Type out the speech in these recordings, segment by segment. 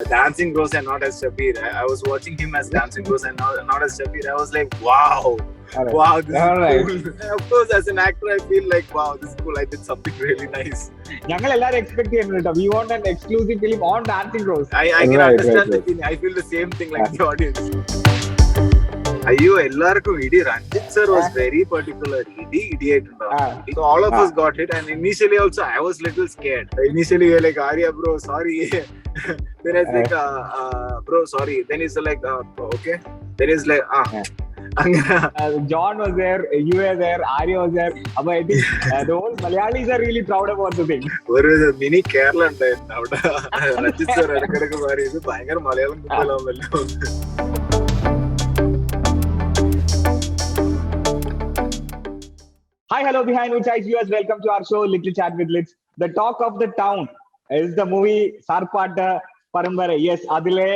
Dancing Rose and not as Shabir. I was watching him as Dancing Rose and not as Shabir. I was like, wow, wow, this is cool. Of course, as an actor, I feel like, wow, this is cool. I did something really nice. We want an exclusive film on Dancing Rose. I can understand the feeling. I feel the same thing like the audience. Ayyo, ellarkum idi. Ranjit sir was very particular. Idiot. So all of us got hit, and initially also I was little scared. Initially we were like, Arya bro, sorry. Then I was like, bro, sorry. Then he's like, okay. Then he's like, John was there, you were there, Arya was there. But I think the whole Malayalis are really proud about the thing. ഒരു mini Kerala ഉണ്ടായിരുന്നു അവിടെ. Ranjith sir ഇടക്കിടക്ക് പറയുന്നത് ഭയങ്കര Malayalam കുട്ടികളാവുമല്ലോ. Hi, hello, behind which eyes viewers. Welcome to our show, Little Chat with Lids. The talk of the town is the movie Sarpatta Parambara. Yes, Adile,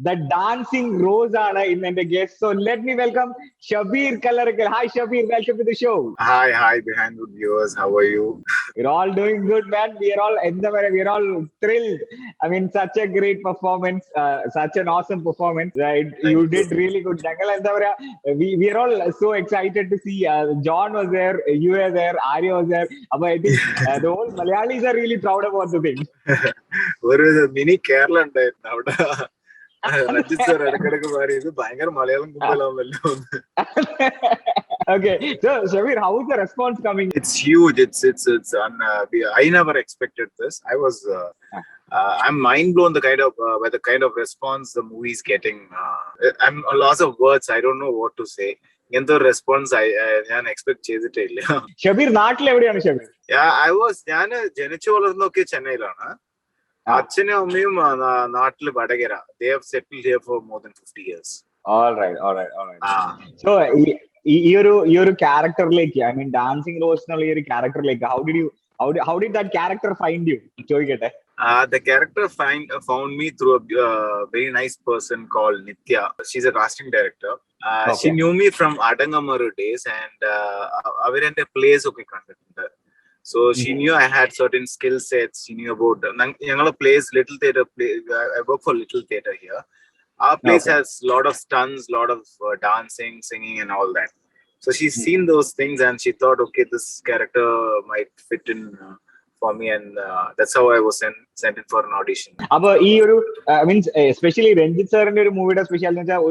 the Dancing Rose in the guest. So let me welcome Shabir Kallarakal. Hi, Shabir. Welcome to the show. Hi, behind the viewers. How are you? We're all doing good, man. We're all thrilled. I mean, such a great performance, such an awesome performance. Right? You did really good. We're all so excited to see. John was there, you were there, Arya was there. But I think the whole Malayalis are really proud about the thing. ഒരു mini Kerala ഉണ്ടായിരുന്നു അവിടെ. Ranjith sir ഇടക്കിടക്ക് പറയുന്നത് ഭയങ്കര Malayalam കുട്ടികളാവുമല്ലോ. Okay, so Shabir, how is the response coming? It's huge. It's I never expected this. I'm mind blown by the kind of response the movie is getting. I'm a loss of words. I don't know what to say. ഇങ്ങനത്തെ ഒരു response ഞാൻ expect ചെയ്തിട്ടേ ഇല്ല. ഷബീർ നാട്ടിൽ എവിടെയാണ് ഷബീർ? ഞാൻ ജനിച്ചു വളർന്നൊക്കെ ചെന്നൈയിലാണ്. അച്ഛനും അമ്മയും നാട്ടില് Vadakara. They have settled here for more than 50 years. All right. So ഈ ഒരു ക്യാരക്ടറിലേക്ക്, ഐ മീൻ ഡാൻസിങ് റോസ് എന്നുള്ള ഈ ഒരു ക്യാരക്ടറിലേക്ക് how did that character find you? ചോദിക്കട്ടെ. The character found me through a very nice person called Nitya. She's a casting director. She knew me from Adangamaru days, and avarinte plays okay kandittunde. So she knew I had certain skill sets. She knew about ഞങ്ങളെ plays, Little Theatre play. I work for Little Theatre here. Our place has a lot of stunts, lot of dancing, singing and all that. So she's seen those things and she thought, okay, this character might fit in for me, and that's how I was sent in for an audition. അപ്പൊ ഈ ഒരു means especially Ranjith സാറിന്റെ ഒരു മൂവിയുടെ special എന്ന് വെച്ചാൽ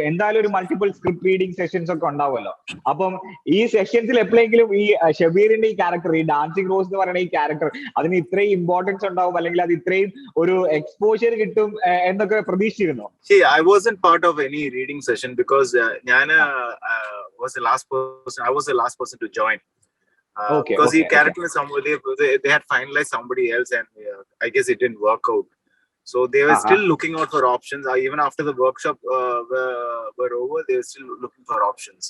എന്തായാലും ഒരു മൾട്ടിപ്പിൾ സ്ക്രിപ്റ്റ് റീഡിംഗ് സെഷൻസ് ഒക്കെ ഉണ്ടാവുമല്ലോ. അപ്പം ഈ സെഷൻസിൽ എപ്പോഴെങ്കിലും ഈ ഷബീറിന്റെ ഈ ക്യാരക്ടർ, ഈ ഡാൻസിങ് റോസ് എന്ന് പറയുന്ന ഈ ക്യാരക്ടർ, അതിന് ഇത്രയും ഇമ്പോർട്ടൻസ് ഉണ്ടാവും അല്ലെങ്കിൽ അത് ഇത്രയും ഒരു എക്സ്പോഷർ കിട്ടും എന്നൊക്കെ പ്രതീക്ഷിച്ചിരുന്നോ? See, I wasn't part of any reading session because was the last person to join. Because the character is somebody, they had finalized somebody else, and I guess it didn't work out. So they were still looking out for options. Even after the workshop were over, they were still looking for options.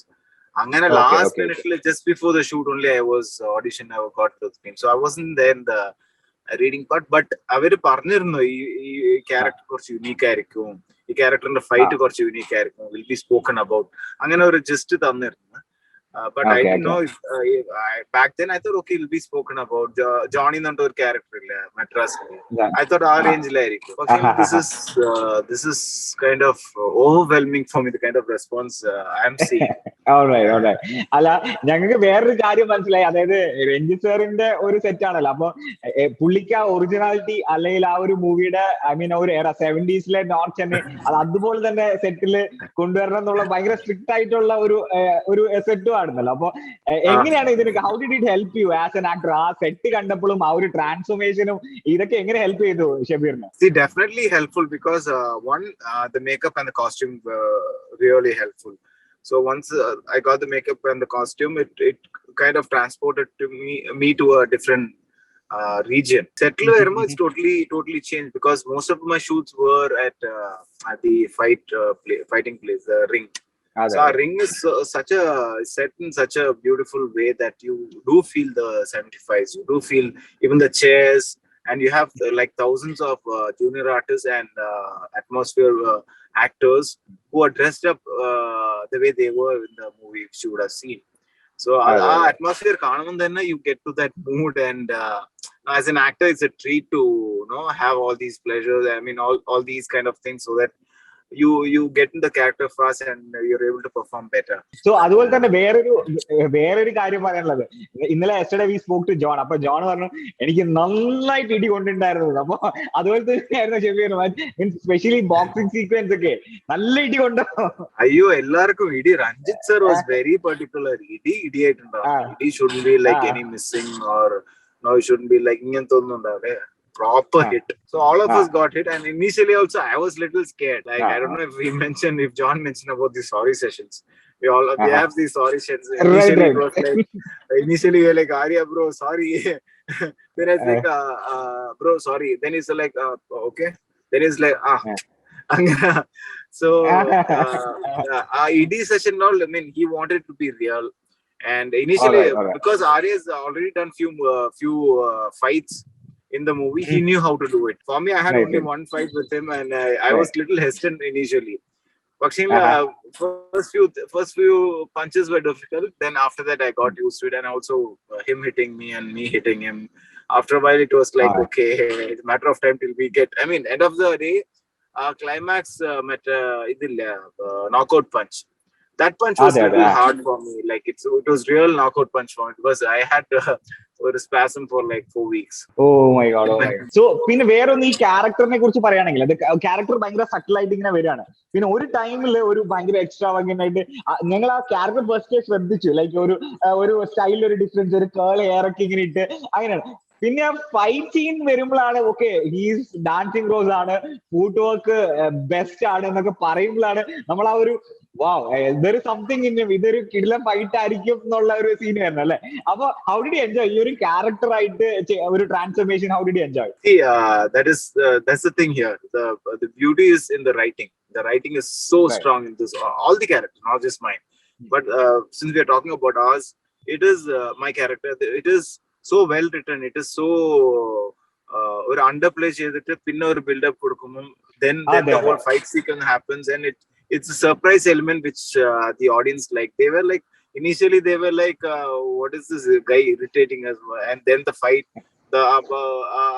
Angana last minute, just before the shoot only, I was auditioned. I got the screen, so I wasn't there in the reading part. But അവര് പറഞ്ഞിരുന്നു ഈ character കുറച്ച് unique ആയിരിക്കും, ഈ ക്യാരക്ടറിന്റെ fight കുറച്ച് unique ആയിരിക്കും, will be spoken about, അങ്ങനെ ഒരു ജസ്റ്റ് തന്നിരുന്നു. But I didn't know if back then I thought, okay, it'll be spoken about. Johnny nante or character illa Madras. I thought our range la irikku. This is kind of overwhelming for me, the kind of response I am seeing. All right. അല്ല, ഞങ്ങൾക്ക് വേറൊരു കാര്യം മനസ്സിലായി. അതായത് രഞ്ജിത്ത് സാറിന്റെ ഒരു set ആണല്ലോ. അപ്പൊ പുള്ളിക്ക് ആ ഒറിജിനാലിറ്റി അല്ലെങ്കിൽ ആ ഒരു മൂവിയുടെ ഐ മീൻ ഒരു എറ 70s നോർത്ത് ചെന്നൈ അത് അതുപോലെ തന്നെ സെറ്റില് കൊണ്ടുവരണം എന്നുള്ള ഭയങ്കര സ്ട്രിക്റ്റ് ആയിട്ടുള്ള ഒരു സെറ്റും ആണല്ലോ. അപ്പൊ എങ്ങനെയാണ് ഇതിന്, how did it help you as an actor? ആ സെറ്റ് കണ്ടപ്പോഴും ആ ഒരു ട്രാൻസ്ഫോർമേഷനും ഇതൊക്കെ എങ്ങനെ ഹെൽപ്പ് ചെയ്തു ഷബീറിന്? See, definitely helpful because the makeup and the costume were really helpful. So once I got the makeup and the costume, it kind of transported me to a different region. Settle Verma is totally changed because most of my shoots were at the fighting place, the ring. So our ring is set in such a beautiful way that you do feel the 75s. You do feel even the chairs, and you have like thousands of junior artists and atmosphere actors who are dressed up the way they were in the movie, which you would have seen. So ആ atmosphere കാണുമ്പോൾ തന്നെ you get to that mood, and as an actor it's a treat to have all these pleasures. I mean all these kind of things, so that you get in the character fast and you're able to perform better. So അതുപോലെ തന്നെ വേറൊരു കാര്യം പറയാനുള്ളത്, ഇന്നലെ yesterday we spoke to John. അപ്പൊ John പറഞ്ഞു എനിക്ക് നന്നായിട്ട് ഇടി കൊണ്ടുണ്ടായിരുന്നു. അപ്പൊ അതുപോലെ തന്നെയായിരുന്നു ഷെബീർ, സ്പെഷ്യലി ബോക്സിംഗ് സീക്വൻസ് ഒക്കെ നല്ല ഇടി കൊണ്ടോ? അയ്യോ എല്ലാവർക്കും ഇടി. Ranjith sir was very particular. ഇടിയായിട്ടുണ്ടാവും. ഇടി shouldn't be like any missing, or no, it shouldn't be like ഇങ്ങനത്തെ ഒന്നും ഉണ്ടാവേ. Proper hit. So all of us got hit, and initially also I was little scared. Like I don't know if John mentioned about the sorry sessions. We have these sorry sessions. Initially it was like we were like, Arya bro sorry. Then I was like bro sorry. Then it's like okay. Then it's like so ED session all, I mean he wanted to be real, and initially all right. Because Arya has already done few fights in the movie, he knew how to do it. For me, I had only one fight with him, and I was little hesitant initially. But first few punches were difficult. Then after that, I got used to it, and also him hitting me and me hitting him. After a while, it was like okay, it's a matter of time till we get. I mean, end of the day, climax knockout punch. That punch was little hard for me. Like it was real knockout punch for me, because I had ഒരു spasm for like 4 weeks. Oh my god. So പിന്നെ വേറൊന്ന് ഈ ക്യാരക്ടറിനെ കുറിച്ച് പറയുകയാണെങ്കിൽ, അത് character ഭയങ്കര subtle ആയിട്ട് ഇങ്ങനെ വരികയാണ്. പിന്നെ ഒരു ടൈമിൽ ഒരു ഭയങ്കര എക്സ്ട്രാ ആയിട്ട് ഞങ്ങൾ ആ ക്യാരക്ടർ ഫസ്റ്റ് ശ്രദ്ധിച്ചു. ലൈക്ക് ഒരു സ്റ്റൈലിൽ ഒരു ഡിഫറൻസ്, ഒരു കേൾ എയർ ഒക്കെ ഇങ്ങനെ ഇട്ട് അങ്ങനെയാണ്. പിന്നെ ആ ഫൈറ്റ് സീൻ വരുമ്പോഴാണ് ഓക്കെ ഹീസ് ഡാൻസിങ് റോസ് ആണ്, ഫുട് വർക്ക് ബെസ്റ്റ് ആണ് എന്നൊക്കെ പറയുമ്പോഴാണ് നമ്മൾ ആ ഒരു ഇതൊരു സംതിങ് ഇതൊരു കിടിലൻ ഫൈറ്റ് ആയിരിക്കും എന്നുള്ള ഒരു സീൻ വരുന്നത് അല്ലെ? അപ്പൊ ഹൗ ഡിഡ് യു എൻജോയ് ഈ ഒരു ക്യാരക്ടർ ആയിട്ട് ഒരു transformation? How did you enjoy? That's the thing here. The beauty is in the writing. The writing is so strong in this. All the characters, not just mine. But since we are talking about ours, it is my character. It is so well written. It is so ഒരു underplay ചെയ്തിട്ട് പിന്നെ ഒരു build-up കൊടുക്കുമ്പോൾ then the whole fight sequence happens, and it's a surprise element which the audience like. They were like, initially they were like what is this guy irritating us, and then the fight, the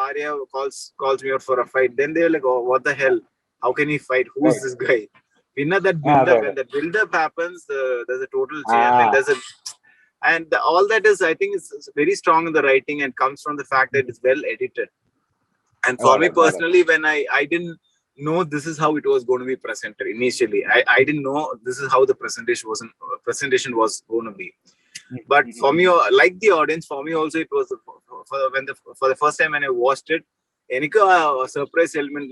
Arya calls me out for a fight. Then they were like, oh what the hell, how can he fight, who's this guy? That build-up, when the build-up happens, there's a total change, and all that is, I think, is very strong in the writing, and comes from the fact that it's well edited. And for me personally, when I didn't know this is how it was going to be presented initially, I didn't know this is how the presentation was going to be. But for me, like the audience, for me also, it was for the first time when I watched it, a surprise element.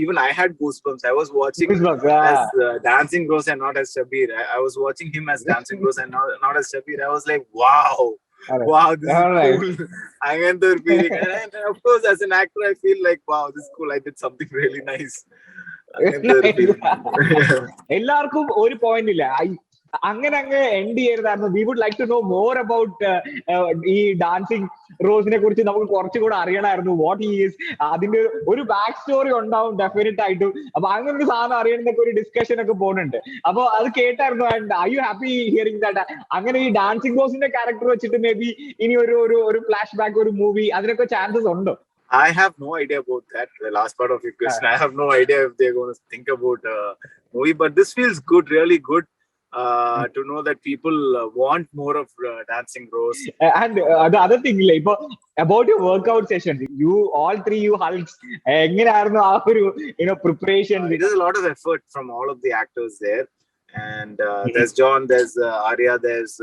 Even I had goosebumps. I was watching as Dancing Rose and not as Shabir. I was watching him as Dancing Rose and not as Shabir. I was like, wow, this is cool. And of course, as an actor, I feel like, wow, this is cool. I did something really nice. എല്ലാവർക്കും ഒരു point ഇല്ല, അങ്ങനെ end ചെയ്യരുതായിരുന്നു. We would like to know more about ഈ dancing റോസിനെ കുറിച്ച് നമുക്ക് കുറച്ചുകൂടെ അറിയണമായിരുന്നു. വാട്ട് ഹി ഈസ്, അതിന്റെ ഒരു ബാക്ക് സ്റ്റോറി ഉണ്ടാവും ഡെഫിനറ്റ് ആയിട്ടും. അപ്പൊ അങ്ങനെ ഒരു സാധനം അറിയണമെന്നൊക്കെ ഒരു ഡിസ്കഷൻ ഒക്കെ പോകുന്നുണ്ട്. അപ്പൊ അത് കേട്ടായിരുന്നു. And I you happy hearing that? അങ്ങനെ ഈ ഡാൻസിങ് റോസിന്റെ ക്യാരക്ടർ വെച്ചിട്ട് മേ ബി ഇനി ഒരു ഫ്ലാഷ് ബാക്ക്, ഒരു മൂവി, അതിനൊക്കെ ചാൻസസ് ഉണ്ടോ? I have no idea about that. The last part of your question, I have no idea if they're going to think about a movie. But this feels good, really good. To know that people want more of Dancing Rose. And the other thing, about your workout sessions, all three hulks, preparation. There's a lot of effort from all of the actors there, and there's John, there's Arya, there's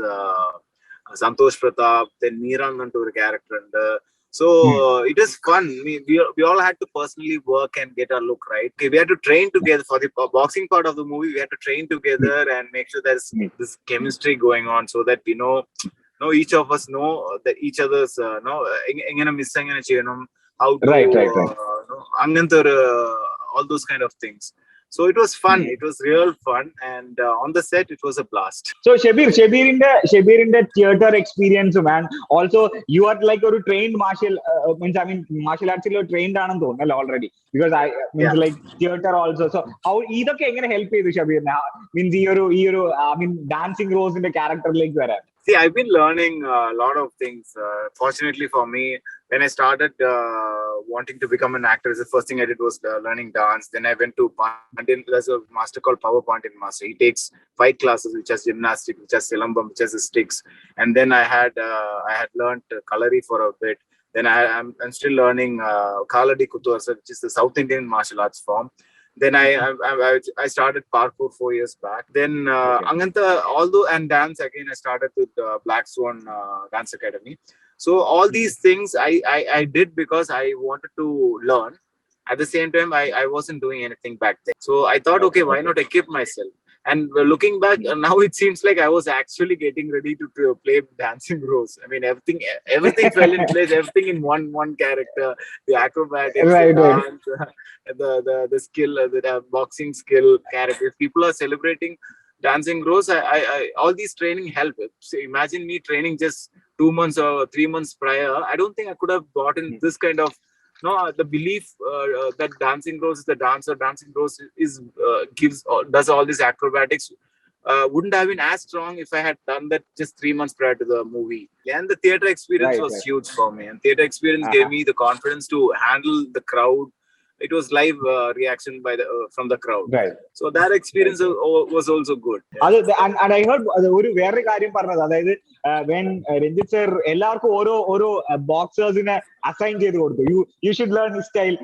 Santosh Pratap, then Meeran Nantu character, and so it is fun. We all had to personally work and get our look right. Okay, we had to train together for the boxing part of the movie. We had to train together and make sure there's this chemistry going on, so that we know each of us know that each other's engana miss engana cheyanam, how to all those kind of things. So it was fun. It was real fun, and on the set it was a blast. So Shabir in the theater experience, man. Also, you are like a trained martial arts trained already, because I means like theater also. So how either can help you, Shabir? Now means dancing roles in the character like that. See, I've been learning a lot of things. Fortunately for me, when I started wanting to become an actor, the first thing I did was learning dance. Then I went to Pandin. There's a master called Power Pandin Master. He takes 5 classes, which has gymnastics, which has silambam, which has the sticks. And then I had learned Kalari for a bit. Then I'm still learning Kaladi Kutuasa, which is the South Indian martial arts form. Then I started parkour 4 years back. Then Anganta, although and dance again, I started with Black Swan Dance Academy. So all these things I did because I wanted to learn. At the same time, I wasn't doing anything back then. So I thought, okay, why not equip myself? And looking back, now it seems like I was actually getting ready to play Dancing Rose. I mean, everything fell in place, everything in one character, the acrobatics, the dance, the skill, the boxing skill, characters. People are celebrating Dancing Rose. All these training help. So imagine me training just 2 months or 3 months prior. I don't think I could have gotten this kind of the belief that Dancing Rose is the dancer. Dancing Rose is does all these acrobatics. Wouldn't have been as strong if I had done that just 3 months prior to the movie. And the theater experience was huge for me. And theater experience gave me the confidence to handle the crowd. It was live reaction by the from the crowd. Right. So that experience was also good. And I heard ഒരു വേറൊരു കാര്യം പറഞ്ഞത്, അതായത് when Ranjith sir എല്ലാവർക്കും ഓരോ ബോക്സേഴ്സിനെ assign ചെയ്ത് കൊടുത്തു. You should learn his style,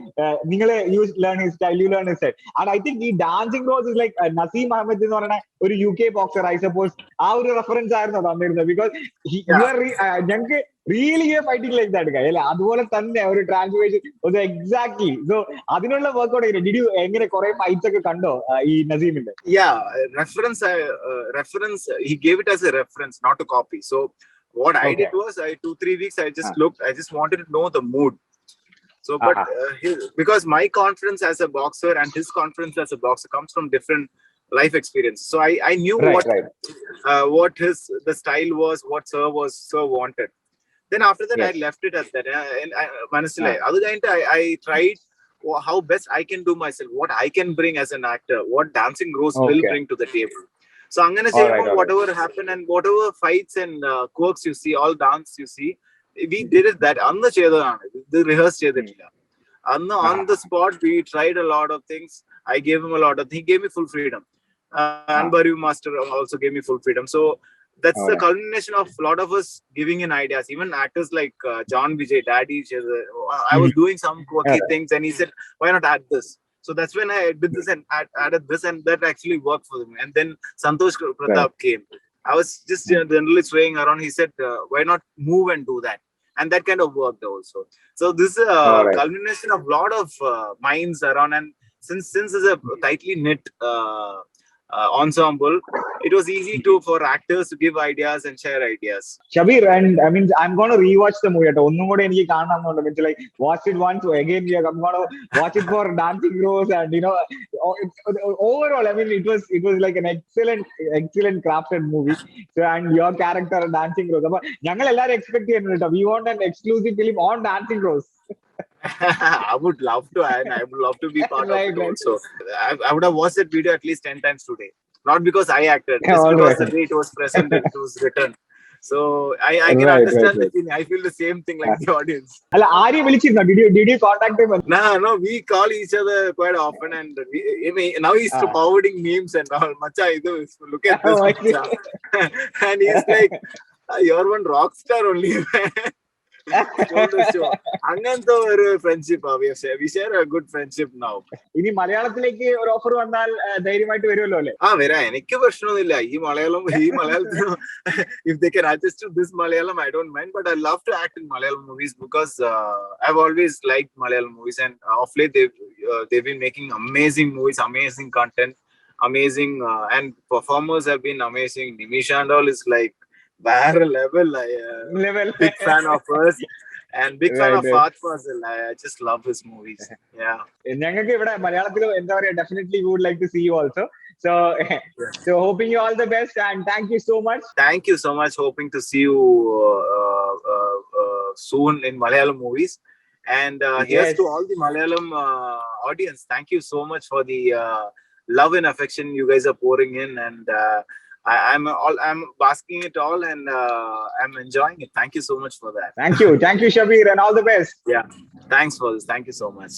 നിങ്ങൾ you learn his style, you learn his style. And I think ഈ dancing rose is like Naseem Ahmed എന്ന് പറയുന്ന ഒരു UK ബോക്സർ, ഐ സപ്പോസ് ആ ഒരു റെഫറൻസ് ആയിരുന്നു തന്നിരുന്നത്. ബിക്കോസ് ഞങ്ങൾക്ക് റിയലി ഫൈറ്റിംഗ് ലൈക്ക് ദാറ്റ് അല്ലെ, അതുപോലെ തന്നെ ഒരു ട്രാൻസ്ഫോർമേഷൻ ഒരു എക്സാക്ട്ലി. സോ അതിനുള്ള വർക്ക്ഔട്ട് എങ്ങനെ കുറെ ഫൈറ്റ്സ് ഒക്കെ കണ്ടോ ഈ നസീമിന്റെ? Reference, he gave it as a reference, not a copy. So what I did was, 2-3 weeks I just looked, I just wanted to know the mood. So but because my confidence as a boxer and his confidence as a boxer comes from different life experience. So I knew what the style was, what sir wanted. Then after that, I left it at that. And I tried how best I can do myself, what I can bring as an actor, what Dancing Rose will bring to the table. So I'm going to say whatever happened and whatever fights and quirks you see, all dance you see, we did it that on the rehearsed on the spot. We tried a lot of things. I gave him a lot of. He gave me full freedom. And Baru Master also gave me full freedom. So that's the culmination of a lot of us giving in ideas. Even actors like John Vijay, Daddy, I was doing some quirky things, and he said, "Why not add this?" So that's when I did this and added this, and that actually worked for him. And then Santosh Pratap came. I was just generally swaying around. He said, "Why not move and do that?" And that kind of worked also. So this is a culmination of a lot of minds around. And since it's a tightly knit ensemble, it was easy for actors to give ideas and share ideas. Shabir, and I mean, I'm going to rewatch the movie. Like, watch it once, so again, I'm going to watch it for Dancing Rose, and overall, I mean, it was like an excellent crafted movie. So, and your character, Dancing Rose, we want an exclusive film on Dancing Rose. I would love to, and I would love to be part of it also. I would have watched that video at least 10 times today. Not because I acted, just because the way it was presented, it was written. So I can understand the feeling. I feel the same thing like the audience. Did you contact him? No, we call each other quite often, and now he's forwarding memes and all. Macha, look at this. And he's like, "You're one rock star only." അങ്ങനത്തെ ഒരു friendship, we share a good friendship now. ഇനി മലയാളത്തിലേക്ക് ഒരു offer വന്നാൽ ധൈര്യമായിട്ട് വരുമല്ലോ അല്ലേ? വരാം, എനിക്ക് പ്രശ്നമൊന്നുമില്ല. ഈ മലയാളത്തിന് if they can adjust to this Malayalam, I don't mind, but I love to act in Malayalam movies because I've always liked Malayalam movies, and of late they've been making amazing movies, amazing content, amazing and performers have been amazing. Nimisha and all is like level. Big fan of hers and big fan of Fahad Fazil. I just love his movies. Yeah. ഞങ്ങൾക്ക് ഇവിടെ മലയാളത്തിൽ എന്താ പറയാ, definitely we would like to see you also. So hoping you all the best, and thank you so much. Thank you so much. Hoping to see you soon in Malayalam movies. And here's to all the Malayalam audience. Thank you so much for the love and affection you guys are pouring in, and I'm basking it all, and I'm enjoying it. Thank you so much for that. Thank you, Shabir, and all the best. Yeah, thanks for this. Thank you so much.